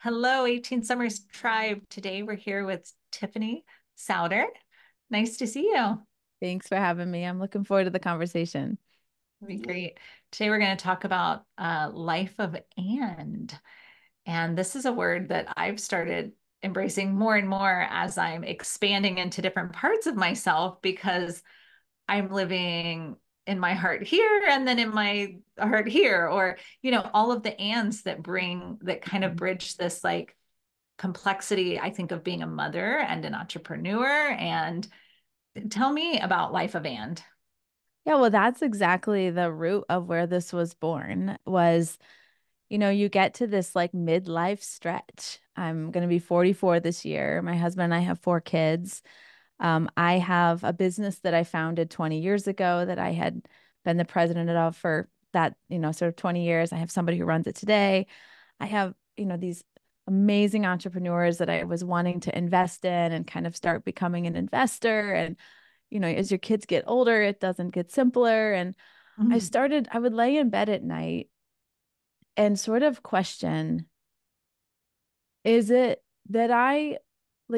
Hello, 18 Summers Tribe. Today we're here with Tiffany Sauder. Nice to see you. Thanks for having me. I'm looking forward to the conversation. It'll be great. Today we're going to talk about life of and this is a word that I've started embracing more and more as I'm expanding into different parts of myself because I'm living in my heart here and then in my heart here, or all of the ands that kind of bridge this like complexity, I think, of being a mother and an entrepreneur. And tell me about Life of And. Yeah, well, that's exactly the root of where this was born was, you get to this like midlife stretch. I'm going to be 44 this year. My husband and I have four kids. I have a business that I founded 20 years ago that I had been the president of for that, sort of 20 years. I have somebody who runs it today. I have, these amazing entrepreneurs that I was wanting to invest in and kind of start becoming an investor. And, as your kids get older, it doesn't get simpler. And Mm, I would lay in bed at night and sort of question, is it that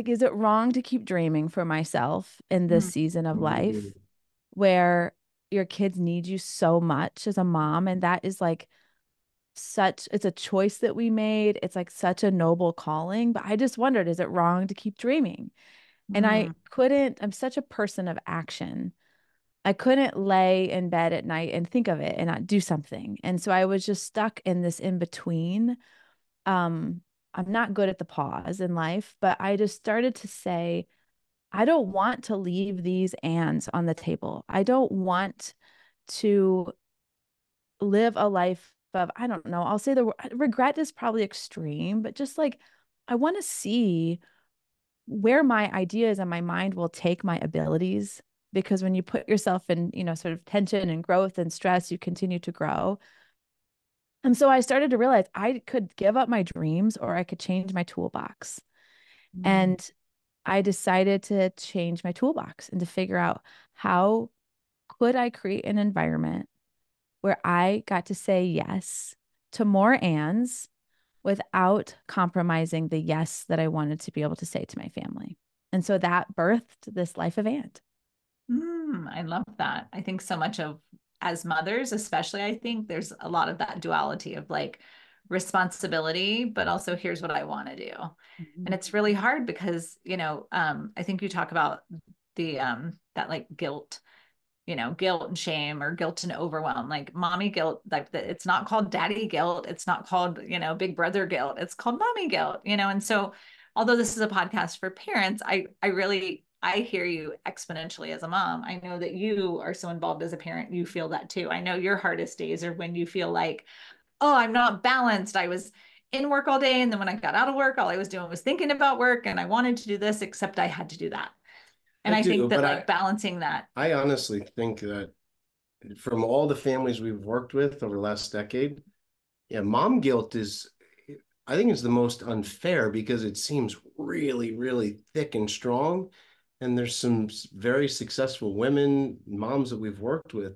is it wrong to keep dreaming for myself in this mm, season of life where your kids need you so much as a mom? And that is like it's a choice that we made. It's like such a noble calling. But I just wondered, is it wrong to keep dreaming? And mm, I'm such a person of action. I couldn't lay in bed at night and think of it and not do something. And so I was just stuck in this in between. Um, I'm not good at the pause in life, but I just started to say, I don't want to leave these ands on the table. I don't want to live a life of, I don't know, I'll say the word regret is probably extreme, but just like I want to see where my ideas and my mind will take my abilities. Because when you put yourself in, sort of tension and growth and stress, you continue to grow. And so I started to realize I could give up my dreams or I could change my toolbox. mm, And I decided to change my toolbox and to figure out how could I create an environment where I got to say yes to more ands without compromising the yes that I wanted to be able to say to my family. And so that birthed this life of and. I love that. I think so much of as mothers, especially, I think there's a lot of that duality of like responsibility, but also here's what I want to do. And Mhm. it's really hard because, I think you talk about the that like guilt, guilt and shame or guilt and overwhelm, like mommy guilt, like it's not called daddy guilt. It's not called, big brother guilt. It's called mommy guilt, And so although this is a podcast for parents, I hear you exponentially as a mom. I know that you are so involved as a parent. You feel that too. I know your hardest days are when you feel like, oh, I'm not balanced. I was in work all day. And then when I got out of work, all I was doing was thinking about work and I wanted to do this, except I had to do that. I And I do, think that but like balancing that. I honestly think that from all the families we've worked with over the last decade, yeah, mom guilt is, I think, is the most unfair because it seems really, really thick and strong. And there's some very successful women, moms that we've worked with.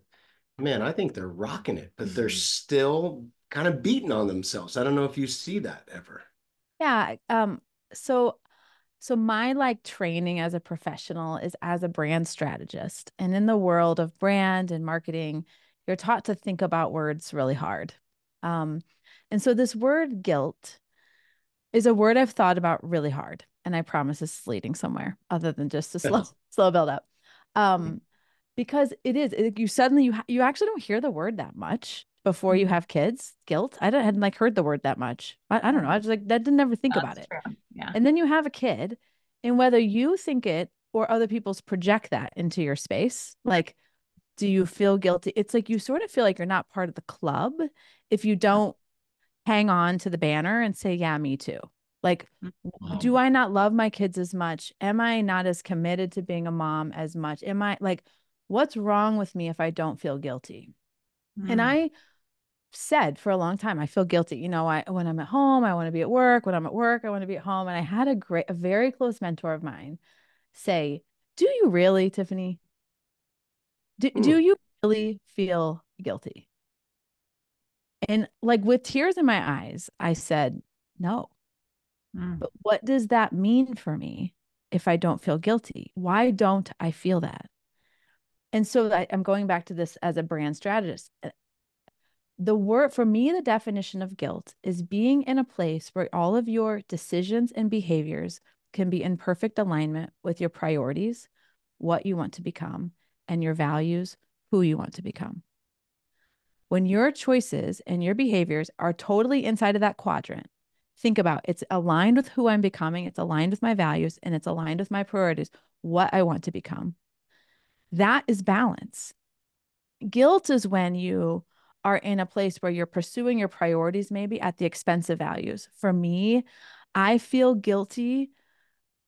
Man, I think they're rocking it, but they're still kind of beating on themselves. I don't know if you see that ever. Yeah. So my like training as a professional is as a brand strategist. And in the world of brand and marketing, you're taught to think about words really hard. Um, and so this word guilt is a word I've thought about really hard. And I promise this is leading somewhere other than just a slow build up. Um, because you actually don't hear the word that much before you Mhm. have kids. Guilt. Hadn't like heard the word that much. I don't know. I was like, that didn't ever think about That's it. true. Yeah. And then you have a kid, and whether you think it or other people's project that into your space, like, do you feel guilty? It's like you sort of feel like you're not part of the club if you don't hang on to the banner and say, yeah, me too. Like, do Mhm. I not love my kids as much? Am I not as committed to being a mom as much? Am I like, what's wrong with me if I don't feel guilty? And Mm. I said for a long time, I feel guilty. When I'm at home, I want to be at work. When I'm at work, I want to be at home. And I had a very close mentor of mine say, do you really, Tiffany? Do Hmm. you really feel guilty? And like with tears in my eyes, I said, no. Mm. But what does that mean for me if I don't feel guilty? Why don't I feel that? And so I'm going back to this as a brand strategist. The word for me, the definition of guilt is being in a place where all of your decisions and behaviors can be in perfect alignment with your priorities, what you want to become, and your values, who you want to become. When your choices and your behaviors are totally inside of that quadrant, think about it's aligned with who I'm becoming, it's aligned with my values, and it's aligned with my priorities, what I want to become. That is balance. Guilt is when you are in a place where you're pursuing your priorities, maybe at the expense of values. For me, I feel guilty.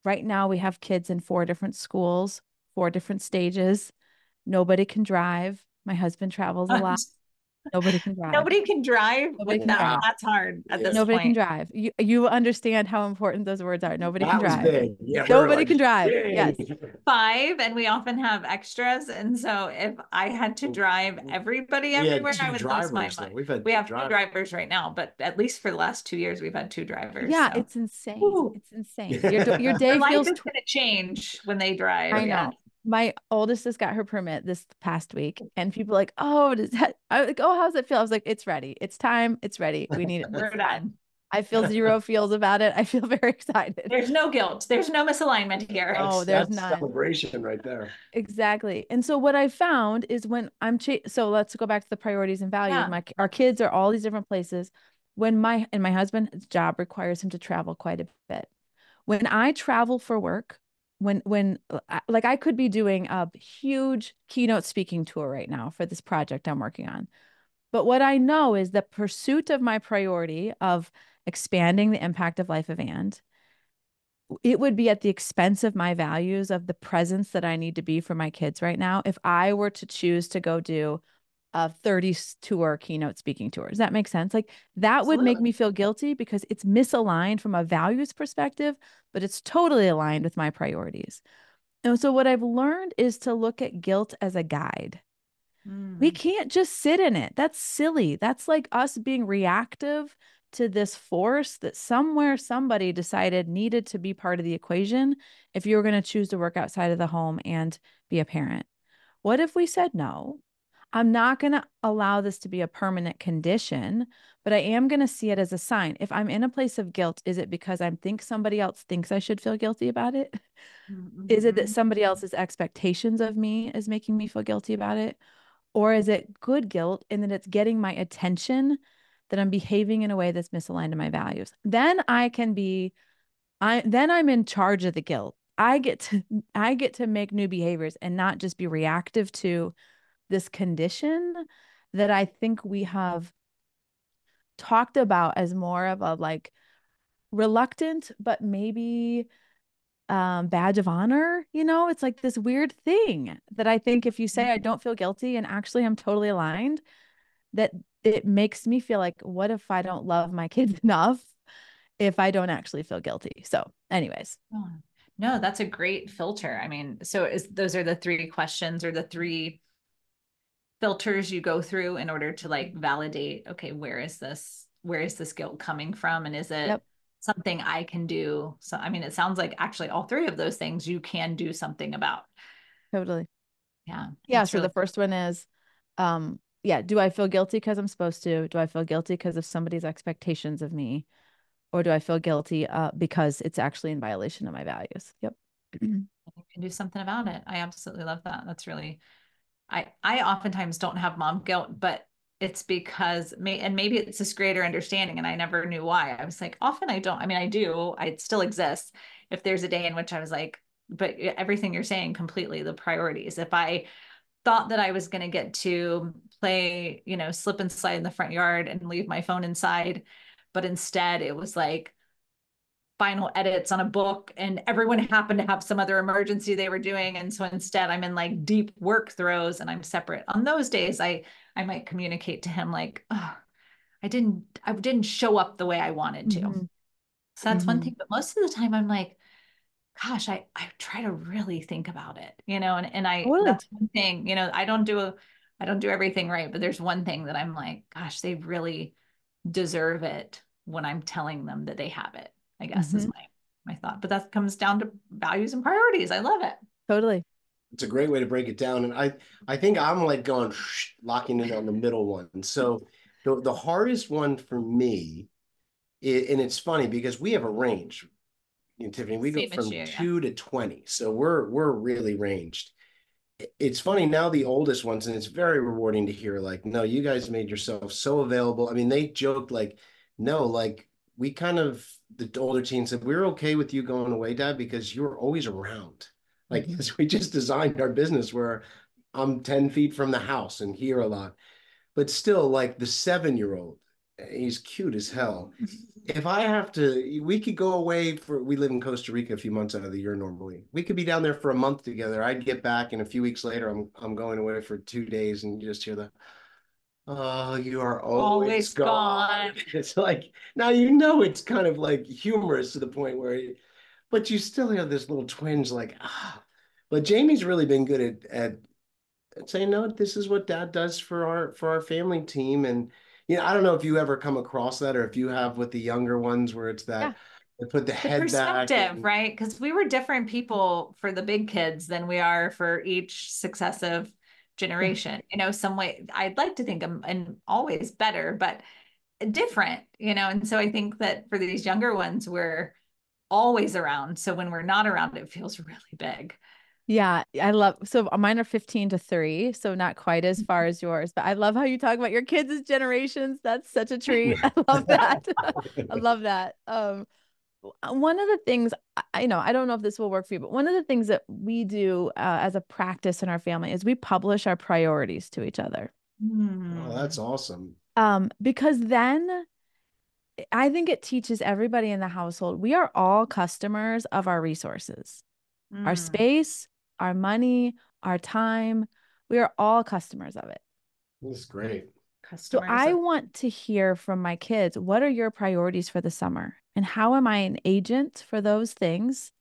Right now, we have kids in 4 different schools, 4 different stages. Nobody can drive. My husband travels a lot. Nobody can drive. Nobody can drive. Nobody can No, drive. that's hard at this Nobody can point. drive. You understand how important those words are. Nobody can That was drive. big. Yeah, we were Nobody like, can drive. yay. Yes. 5, and we often have extras. And so if I had to drive everybody We had everywhere, I 2 would lose my drivers though. mind. We've had We 2 have 2 drivers. drivers right now, but at least for the last 2 years, we've had 2 drivers. Yeah, So it's insane. Ooh, It's insane. Your day your life feels is going to change when they drive. I Yeah. know. My oldest just got her permit this past week, and people are like, "Oh, does that?" I was like, "Oh, how's it feel?" I was like, "It's ready. It's time. It's ready. We need it. We're It's time." done. I feel zero feels about it. I feel very excited. There's no guilt. There's no misalignment here. No, there's That's none. celebration right there. Exactly. And so what I found is when so let's go back to the priorities and values. Yeah. Our kids are all these different places. When my husband's job requires him to travel quite a bit. When I travel for work, like I could be doing a huge keynote speaking tour right now for this project I'm working on. But what I know is the pursuit of my priority of expanding the impact of life of And, it would be at the expense of my values of the presence that I need to be for my kids right now if I were to choose to go do a 30 tour keynote speaking tour. Does that make sense? Like that would make me Absolutely. feel guilty because it's misaligned from a values perspective, but it's totally aligned with my priorities. And so what I've learned is to look at guilt as a guide. We Mm. can't just sit in it. That's silly. That's like us being reactive to this force that somewhere somebody decided needed to be part of the equation if you were going to choose to work outside of the home and be a parent. What if we said no? I'm not going to allow this to be a permanent condition, but I am going to see it as a sign. If I'm in a place of guilt, is it because I think somebody else thinks I should feel guilty about it? Is it that Mm-hmm. somebody else's expectations of me is making me feel guilty about it? Or is it good guilt in that it's getting my attention that I'm behaving in a way that's misaligned to my values? Then I'm in charge of the guilt. I get to make new behaviors and not just be reactive to this condition that I think we have talked about as more of a like reluctant, but maybe badge of honor. It's like this weird thing that I think if you say I don't feel guilty and actually I'm totally aligned, that it makes me feel like, what if I don't love my kids enough if I don't actually feel guilty? So, anyways. Oh, no, that's a great filter. I mean, so those are the 3 questions or the 3 filters you go through in order to like validate, okay, where is this guilt coming from? And is it Yep, something I can do? So, I mean, it sounds like actually all 3 of those things you can do something about. totally. Yeah, Yeah. that's So the really first one is, yeah, do I feel guilty because I'm supposed to? Do I feel guilty because of somebody's expectations of me? Or do I feel guilty because it's actually in violation of my values? Yep. you can do something about it. I absolutely love that. That's really I oftentimes don't have mom guilt, but it's because and maybe it's this greater understanding and I never knew why. I was like, often I don't. I mean, I do. It still exists. If there's a day in which I was like, but everything you're saying completely, the priorities. If I thought that I was going to get to play, slip and slide in the front yard and leave my phone inside, but instead it was like final edits on a book and everyone happened to have some other emergency they were doing, and so instead I'm in like deep work throes and I'm separate. On those days I might communicate to him like, oh, I didn't show up the way I wanted to. Mm-hmm. So that's one Mm-hmm. thing, but most of the time I'm like, gosh, I try to really think about it, and Totally. that's one thing, I don't do everything right, but there's one thing that I'm like, gosh, they really deserve it when I'm telling them that they have it. I guess is my thought. But that comes down to values and priorities. I love it. Totally. It's a great way to break it down. And I think I'm like going locking in on the middle one. So the hardest one for me, and it's funny because we have a range, Tiffany, we go Same as from you, yeah. 2 to 20. So we're really ranged. It's funny now, the oldest ones, and it's very rewarding to hear, like, no, you guys made yourself so available. I mean, they joked like, no, like we kind of, the older teens said, we're okay with you going away, Dad, because you're always around. Like, we just designed our business where I'm 10 feet from the house and here a lot. But still, like the 7-year-old, he's cute as hell. If I have to, we could go away we live in Costa Rica a few months out of the year normally. We could be down there for a month together. I'd get back, and a few weeks later, I'm going away for 2 days, and you just hear oh, you are always gone. It's like, now it's kind of like humorous to the point where, but you still have this little twinge, like, ah. But Jamie's really been good at saying, no, this is what Dad does for our family team. And I don't know if you ever come across that, or if you have with the younger ones where it's Yeah. that they put the The head back. perspective, right? Because we were different people for the big kids than we are for each successive generation. Some way I'd like to think I'm and always better, but different, And so I think that for these younger ones, we're always around. So when we're not around, it feels really big. Yeah, so mine are 15 to 3, so not quite as far as yours, but I love how you talk about your kids as generations. That's such a treat. I love that. I love that. One of the things I know, I don't know if this will work for you, but one of the things that we do as a practice in our family is we publish our priorities to each other. Oh, that's awesome. Because then I think it teaches everybody in the household, we are all customers of our resources, our space, our money, our time. We are all customers of it. That's great. So I want to hear from my kids, what are your priorities for the summer? And how am I an agent for those things?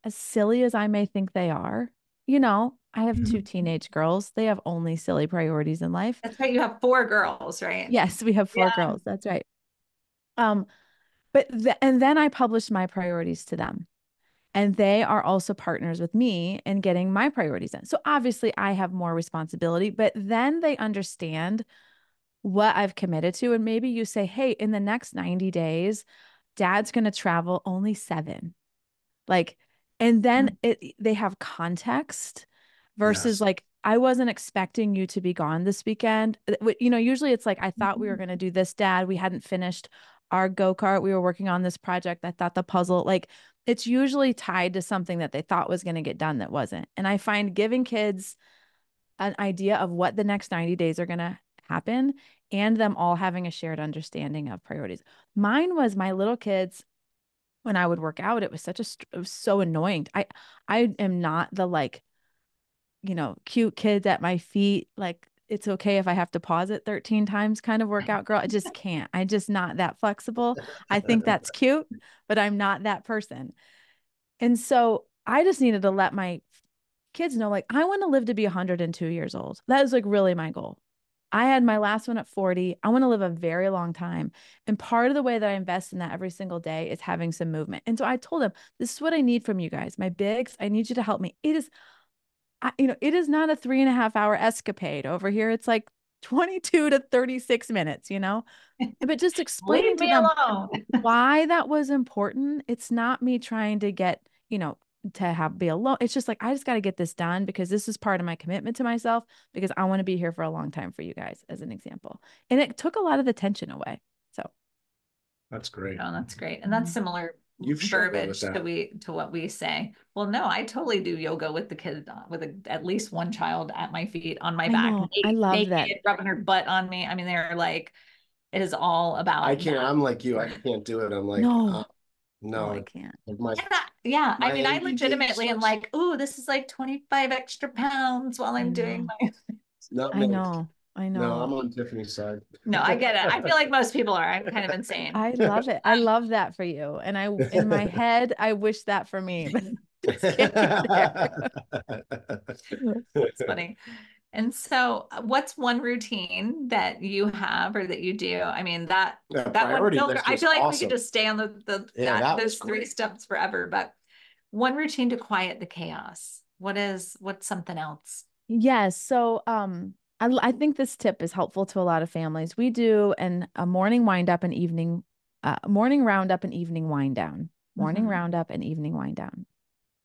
As silly as I may think they are, I have 2 teenage girls. They have only silly priorities in life. That's right. You have 4 girls, right? Yes, we have 4 girls. That's right. And then I published my priorities to them. And they are also partners with me in getting my priorities in. So obviously I have more responsibility, but then they understand what I've committed to. And maybe you say, hey, in the next 90 days, Dad's going to travel only 7. Like, and then they have context versus like, I wasn't expecting you to be gone this weekend. Usually it's like, I thought we were going to do this, Dad. We hadn't finished our go-kart. We were working on this project. I thought the puzzle, like, it's usually tied to something that they thought was going to get done that wasn't. And I find giving kids an idea of what the next 90 days are going to happen and them all having a shared understanding of priorities. Mine was my little kids. When I would work out, it was so annoying. I am not the like, cute kids at my feet. Like, it's okay if I have to pause it 13 times kind of workout girl. I just can't. I'm just not that flexible. I think that's cute, but I'm not that person. And so I just needed to let my kids know, like, I want to live to be 102 years old. That is like really my goal. I had my last one at 40. I want to live a very long time. And part of the way that I invest in that every single day is having some movement. And so I told them, this is what I need from you guys. My bigs, I need you to help me. It is not a 3.5-hour escapade over here. It's like 22 to 36 minutes, but just explaining to them why that was important. It's not me trying to get, to be alone. It's just like, I just got to get this done because this is part of my commitment to myself because I want to be here for a long time for you guys, as an example. And it took a lot of the tension away. So that's great. Oh, that's great. And that's similar You've verbiage to what we say. Well, no, I totally do yoga with the kid, with at least one child at my feet, on my back, I love naked, that. rubbing her butt on me. I mean, they're like, it is all about I can't. that. I'm like you. I can't do it. I'm like, no, no, I can't. I mean, I legitimately am like, ooh, this is like 25 extra pounds while I'm doing my. I know. No, I'm on Tiffany's side. No, I get it. I feel like most people are. I'm kind of insane. I love it. I love that for you. And in my head, I wish that for me, but just can't get there. It's funny. And so what's one routine that you have or that you do? I mean, that one priority filter, list I was feel like we could awesome. just stay on Yeah, that those was three great. steps forever, but one routine to quiet the chaos. What's something else? Yes. So, I think this tip is helpful to a lot of families. We do a morning wind up and morning roundup and evening wind down, morning Mhm. roundup and evening wind down.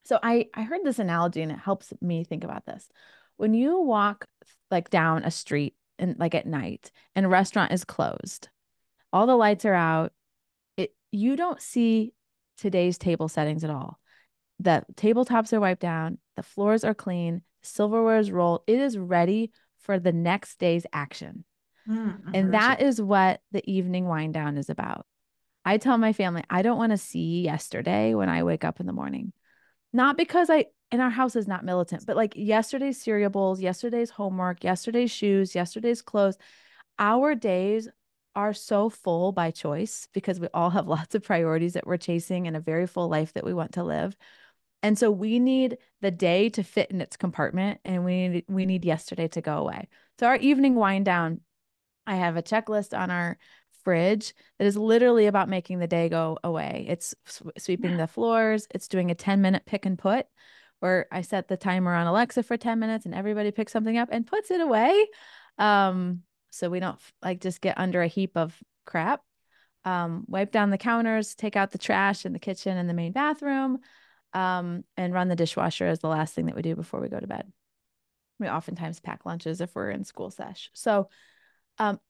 So I heard this analogy and it helps me think about this. When you walk like down a street and like at night and a restaurant is closed, all the lights are out, you don't see today's table settings at all. The tabletops are wiped down, the floors are clean, silverware is rolled. It is ready for the next day's action. And that 100%. is what the evening wind down is about. I tell my family, I don't want to see yesterday when I wake up in the morning. Not because and our house is not militant, but like yesterday's cereal bowls, yesterday's homework, yesterday's shoes, yesterday's clothes. Our days are so full by choice because we all have lots of priorities that we're chasing and a very full life that we want to live. And so we need the day to fit in its compartment and we need yesterday to go away. So our evening wind down, I have a checklist on our fridge that is literally about making the day go away. It's sweeping the floors, it's doing a 10-minute pick and put where I set the timer on Alexa for 10 minutes and everybody picks something up and puts it away. So we don't like just get under a heap of crap. Wipe down the counters, take out the trash in the kitchen and the main bathroom, and run the dishwasher is the last thing that we do before we go to bed. We oftentimes pack lunches if we're in school sesh. So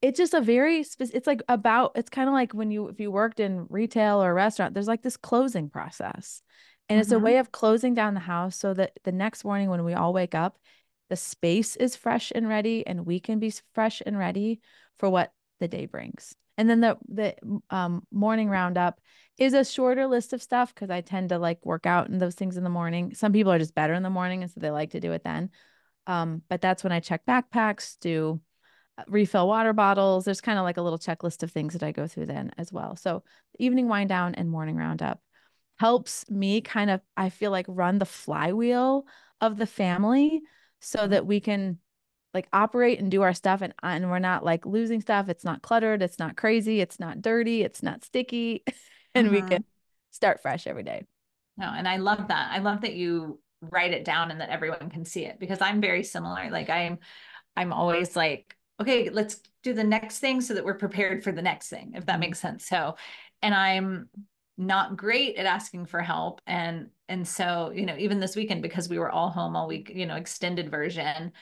it's just a very it's like it's kind of like if you worked in retail or a restaurant, there's like this closing process. And it's a way Mhm. of closing down the house so that the next morning when we all wake up, the space is fresh and ready and we can be fresh and ready for what the day brings. And then the morning roundup is a shorter list of stuff because I tend to like work out and those things in the morning. Some people are just better in the morning, and so they like to do it then. But that's when I check backpacks, do refill water bottles. There's kind of like a little checklist of things that I go through then as well. So evening wind down and morning roundup helps me kind of, I feel like, run the flywheel of the family so that we can like operate and do our stuff and we're not like losing stuff. It's not cluttered, it's not crazy, it's not dirty, it's not sticky, and we can Mhm. start fresh every day. No, and I love that. I love that you write it down and that everyone can see it because I'm very similar. Like I'm always like, okay, let's do the next thing so that we're prepared for the next thing, if that Mhm. makes sense. So, and I'm not great at asking for help. And so, even this weekend, because we were all home all week, extended version,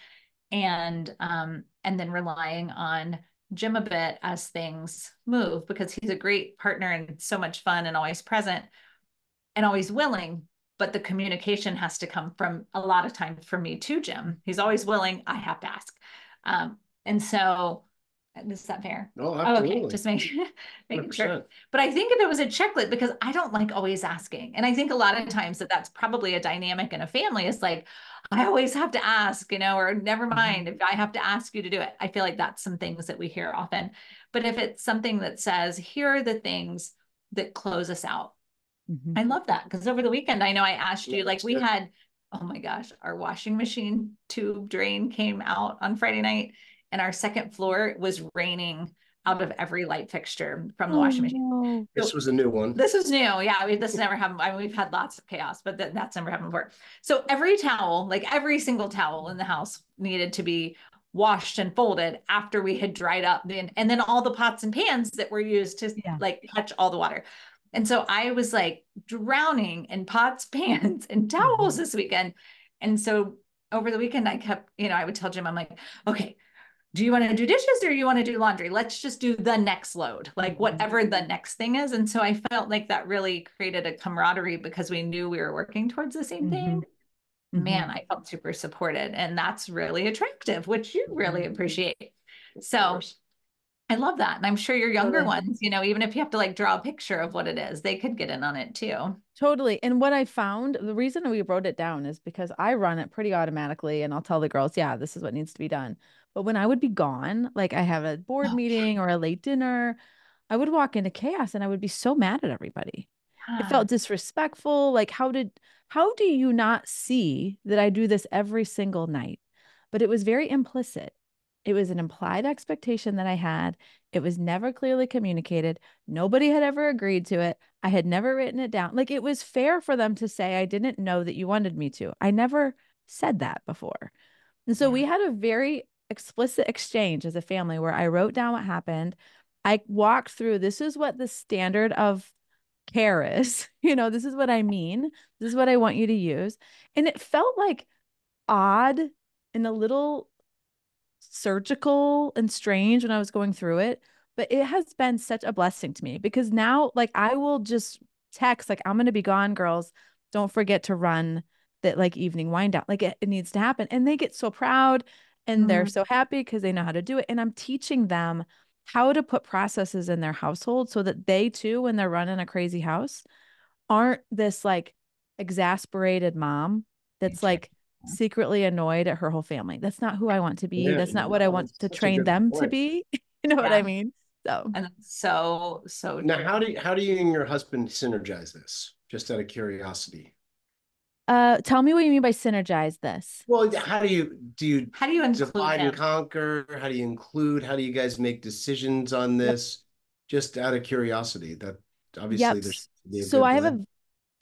and then relying on Jim a bit as things move because he's a great partner and so much fun and always present and always willing, but the communication has to come from a lot of times from me to Jim. He's always willing. I have to ask. And so is that fair? Oh, Oh, okay. absolutely. Just making sure. 100%. But I think if it was a checklist, because I don't like always asking. And I think a lot of times that's probably a dynamic in a family. It's like, I always have to ask, or never mind Mhm. if I have to ask you to do it. I feel like that's some things that we hear often. But if it's something that says, here are the things that close us out. Mhm. I love that because over the weekend, I know I asked Yeah, you, like that's we good. had, oh my gosh, our washing machine tube drain came out on Friday night, and our second floor was raining out of every light fixture from the Oh washing machine. no. This So was a new one. this was new. Yeah, this never happened. I mean, we've had lots of chaos, but that's never happened before. So every towel, like every single towel in the house needed to be washed and folded after we had dried up and then all the pots and pans that were used to Yeah. like catch all the water. And so I was like drowning in pots, pans, and towels Mhm. this weekend. And so over the weekend, I kept, I would tell Jim, I'm like, okay, do you want to do dishes or you want to do laundry? Let's just do the next load, like Mhm. whatever the next thing is. And so I felt like that really created a camaraderie because we knew we were working towards the same thing. Mhm. Man, Mhm. I felt super supported. And that's really attractive, which you really Mhm. appreciate. So I love that. And I'm sure your younger Totally. ones, even if you have to like draw a picture of what it is, they could get in on it too. Totally. And what I found, the reason we wrote it down is because I run it pretty automatically and I'll tell the girls, yeah, this is what needs to be done. But when I would be gone, like I have a board Oh, meeting or a late dinner, I would walk into chaos and I would be so mad at everybody. It yeah. felt disrespectful. Like, how do you not see that I do this every single night? but it was very implicit. It was an implied expectation that I had. It was never clearly communicated. Nobody had ever agreed to it. I had never written it down. Like, it was fair for them to say, I didn't know that you wanted me to. I never said that before. And so we had a very explicit exchange as a family where I wrote down what happened. I walked through, this is what the standard of care is. This is what I mean. This is what I want you to use. And it felt like odd and a little surgical and strange when I was going through it, but it has been such a blessing to me because now, like, I will just text, like, I'm going to be gone, girls. Don't forget to run that like evening wind down. Like, it needs to happen. And they get so proud and they're so happy because they know how to do it. And I'm teaching them how to put processes in their household so that they too, when they're running a crazy house, aren't this like exasperated mom that's like secretly annoyed at her whole family. That's not who I want to be. Yeah, That's not what I want to such a train good them to point. be. You know what I mean? So, And so Now, true. how do you and your husband synergize this? Just out of curiosity. tell me what you mean by synergize this. Well, how do you How do you include divide and him? conquer? How do you include? How do you guys make decisions on Yep. this? Just out of curiosity. That obviously Yep. there's be a So good I have blend. a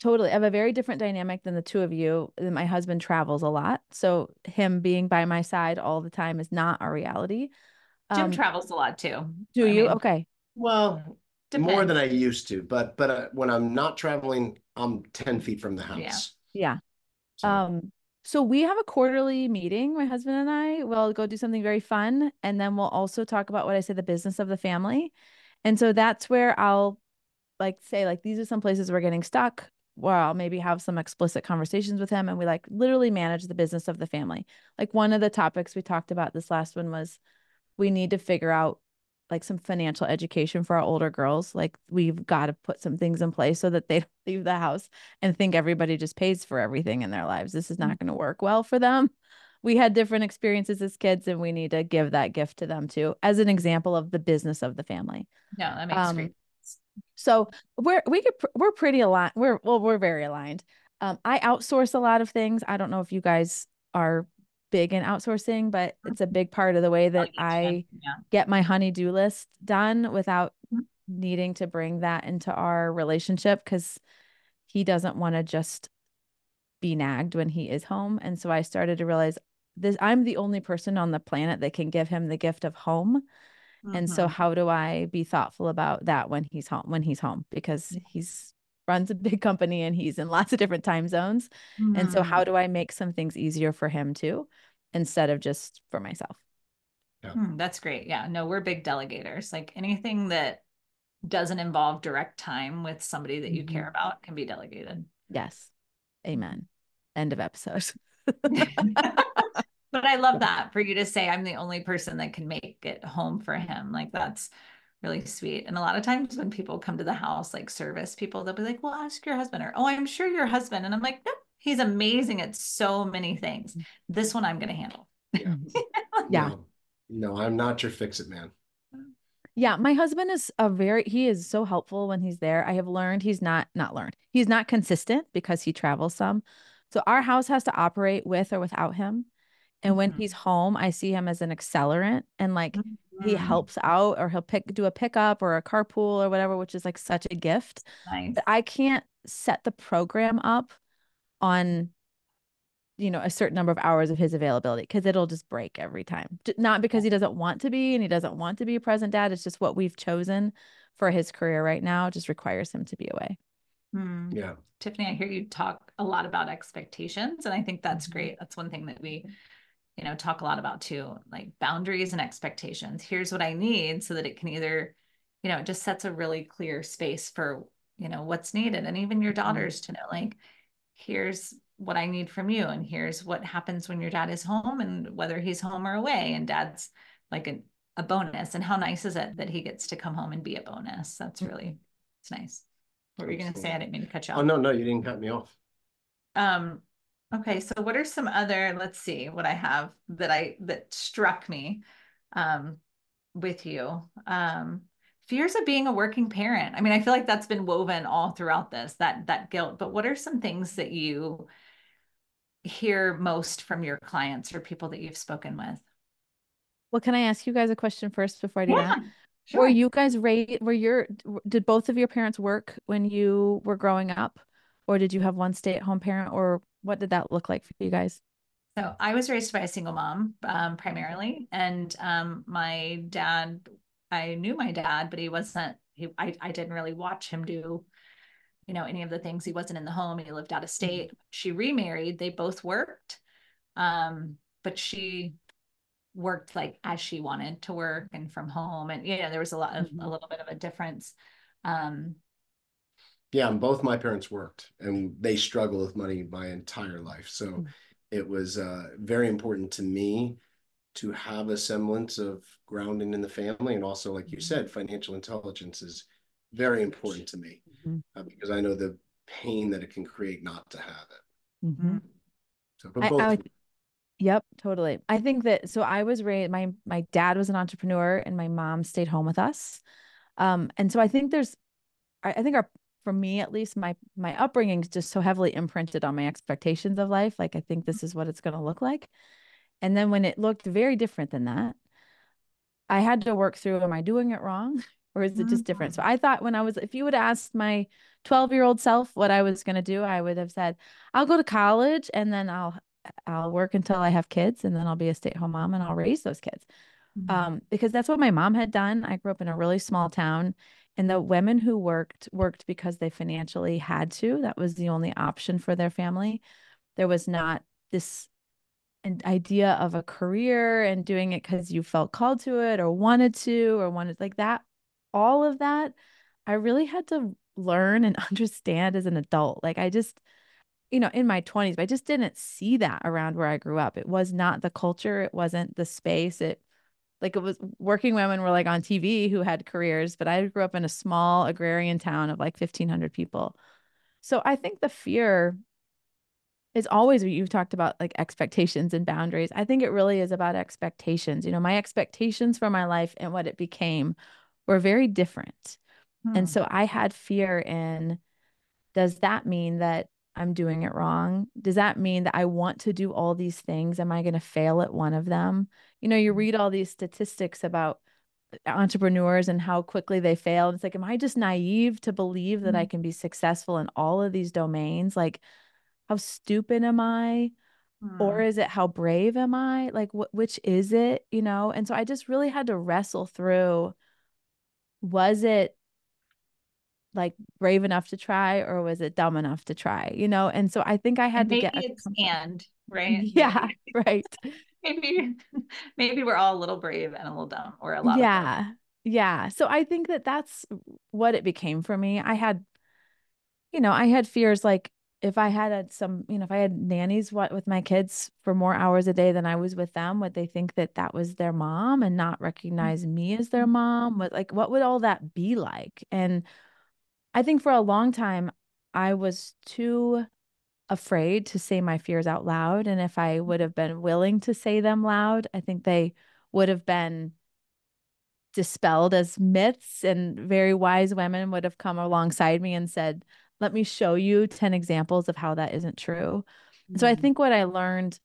totally, I have a very different dynamic than the two of you. My husband travels a lot. So him being by my side all the time is not our reality. Jim Um, travels a lot too. do I you? mean, Okay. Well, more than depends. I used to, but when I'm not traveling, I'm 10 feet from the Yeah. house. Yeah. So Um, so we have a quarterly meeting, my husband and I. We'll go do something very fun. And then we'll also talk about what I say, the business of the family. And so that's where I'll like say, like, these are some places we're getting stuck, where I'll maybe have some explicit conversations with him and we like literally manage the business of the family. Like, one of the topics we talked about this last one was we need to figure out like some financial education for our older girls. Like, we've got to put some things in place so that they don't leave the house and think everybody just pays for everything in their lives. This is not going to work well for them. We had different experiences as kids and we need to give that gift to them too, as an example of the business of the family. No, that makes Um, great sense. so we're pretty aligned. We're very aligned. I outsource a lot of things. I don't know if you guys are big in outsourcing, but it's a big part of the way that Delegation. I get my honey-do list done without needing to bring that into our relationship because he doesn't want to just be nagged when he is home. And so I started to realize this, I'm the only person on the planet that can give him the gift of home. And so Mm-hmm. how do I be thoughtful about that when he's home? Because he's runs a big company and he's in lots of different time zones. And so Mm-hmm. how do I make some things easier for him too, instead of just for myself? yeah. That's great. Yeah. No, we're big delegators. Like anything that doesn't involve direct time with somebody that you care Mhm. about can be delegated. Yes. Amen. End of episode. But I love that for you to say I'm the only person that can make it home for him. Like that's really sweet. And a lot of times when people come to the house, like service people, they'll be like, well, ask your husband, or, oh, I'm sure your husband. And I'm like, no, he's amazing at so many things. This one I'm going to handle. Yeah. Yeah. No, no, I'm not your fix-it man. Yeah, my husband is he is so helpful when he's there. I have learned not learned. He's not consistent because he travels some. So our house has to operate with or without him. And when Mhm. he's home, I see him as an accelerant and like he Mhm. helps out or he'll do a pickup or a carpool or whatever, which is like such a gift. Nice. But I can't set the program up on a certain number of hours of his availability because it'll just break every time. Not because he doesn't want to be and he doesn't want to be a present dad. It's just what we've chosen for his career right now. It just requires him to be away. Yeah. Tiffany, I hear you talk a lot about expectations, and I think that's Mhm. great. That's one thing that we, talk a lot about too, like boundaries and expectations. Here's what I need so that it can either, it just sets a really clear space for, what's needed. And even your Mhm. daughters to know, like, here's what I need from you. And here's what happens when your dad is home and whether he's home or away. And dad's like a bonus. And how nice is it that he gets to come home and be a bonus? It's nice. What were you going to say? I Absolutely. didn't mean to cut you Oh, off. no, no, you didn't cut me off. Um, okay, so what are some other, let's see what I have that struck me um with you. Fears of being a working parent. I mean, I feel like that's been woven all throughout this, that guilt. But what are some things that you hear most from your clients or people that you've spoken with? Well, can I ask you guys a question first before I do Yeah, that? Were sure. you guys raised, did both of your parents work when you were growing up? Or did you have one stay-at-home parent? Or what did that look like for you guys? So I was raised by a single mom, primarily, and my dad. I knew my dad, but he wasn't. I didn't really watch him do, any of the things. He wasn't in the home. He lived out of Mhm. state. She remarried. They both worked, but she worked like as she wanted to work and from home, and there was a Mhm. little bit of a difference. Um, Yeah, and both my parents worked and they struggled with money my entire life. So it was very important to me to have a semblance of grounding in the family. And also, like you Mhm. said, financial intelligence is very important to me Mhm. because I know the pain that it can create not to have it. Mhm. mm, So, but I both, Yep, totally. I think that so I was raised my dad was an entrepreneur and my mom stayed home with us. And so I think I think our for me at least my upbringing is just so heavily imprinted on my expectations of life. Like I think this is what it's going to look like. And then when it looked very different than that, I had to work through, am I doing it wrong? Or is it just different? So mm, I thought if you would ask my 12-year-old self what I was going to do, I would have said, I'll go to college and then I'll work until I have kids and then I'll be a stay-at-home mom and I'll raise those kids. mm, Because that's what my mom had done. I grew up in a really small town and the women who worked because they financially had to. That was the only option for their family. There was not this an idea of a career and doing it because you felt called to it or wanted like that. All of that, I really had to learn and understand as an adult. Like I just, in my 20s, but I just didn't see that around where I grew up. It was not the culture, it wasn't the space. It was working women were like on TV who had careers, but I grew up in a small agrarian town of like 1,500 people. So I think the fear is always what you've talked about, like expectations and boundaries. I think it really is about expectations. My expectations for my life and what it became were very different. And mm, so I had fear in, does that mean that I'm doing it wrong? Does that mean that I want to do all these things? Am I going to fail at one of them? You read all these statistics about entrepreneurs and how quickly they fail. It's like, am I just naive to believe that I mm, can be successful in all of these domains? Like, how stupid am I? Or mm. is it how brave am I? Like, which is it? And so I just really had to wrestle through, was it like brave enough to try or was it dumb enough to try? And so I think I And had to maybe get a it's comfort. and, right? Yeah, right. Maybe, maybe we're all a little brave and a little dumb, or a lot of both. Yeah. Yeah. So I think that that's what it became for me. I had fears like if I had if I had nannies with my kids for more hours a day than I was with them, would they think that that was their mom and not recognize me as their mom? What would all that be like? And I think for a long time, I was too afraid to say my fears out loud. And if I would have been willing to say them loud, I think they would have been dispelled as myths, and very wise women would have come alongside me and said, let me show you 10 examples of how that isn't true. And so I Mm, think what I learned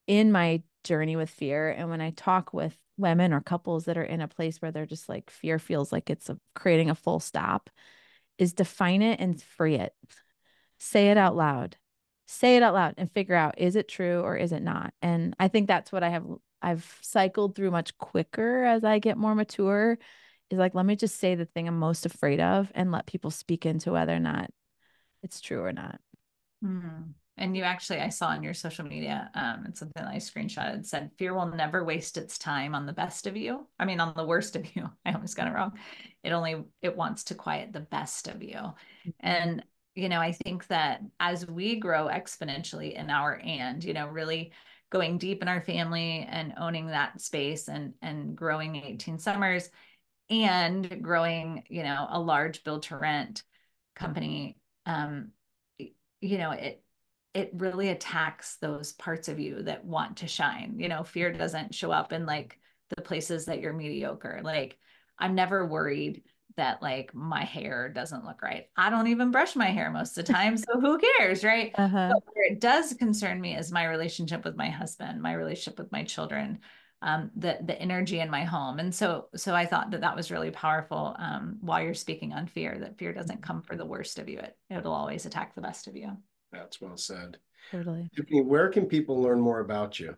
in my journey with fear, and when I talk with women or couples that are in a place where they're just like fear feels like it's creating a full stop, is define it and free it. Say it out loud. Say it out loud and figure out, is it true or is it not? And I think that's what I've cycled through much quicker as I get more mature, is like, let me just say the thing I'm most afraid of and let people speak into whether or not it's true or not. mm. And you actually, I saw on your social media, it's something I screenshotted, said, fear will never waste its time on the best of you. I mean, on the worst of you. I almost got it wrong. It wants to quiet the best of you. And, I think that as we grow exponentially in our really going deep in our family and owning that space and growing 18 summers and growing, a large build to rent company, um, it really attacks those parts of you that want to shine. Fear doesn't show up in like the places that you're mediocre. Like I'm never worried that like my hair doesn't look right. I don't even brush my hair most of the time, so who cares, right? Uh-huh. But where it does concern me is my relationship with my husband, my relationship with my children, the energy in my home. And so I thought that that was really powerful, while you're speaking on fear, that fear doesn't come for the worst of you. It'll always attack the best of you. That's well said. Totally. Tiffany, where can people learn more about you?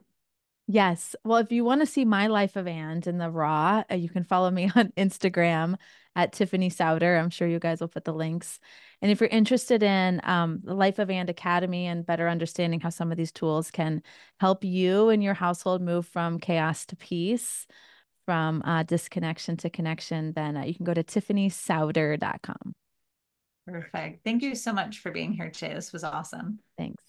Yes. Well, if you want to see my life of And in the raw, you can follow me on Instagram at Tiffany Sauder. I'm sure you guys will put the links. And if you're interested in the Life of And Academy and better understanding how some of these tools can help you and your household move from chaos to peace, from disconnection to connection, then you can go to tiffanysauder.com. Perfect. Thank you so much for being here today. This was awesome. Thanks.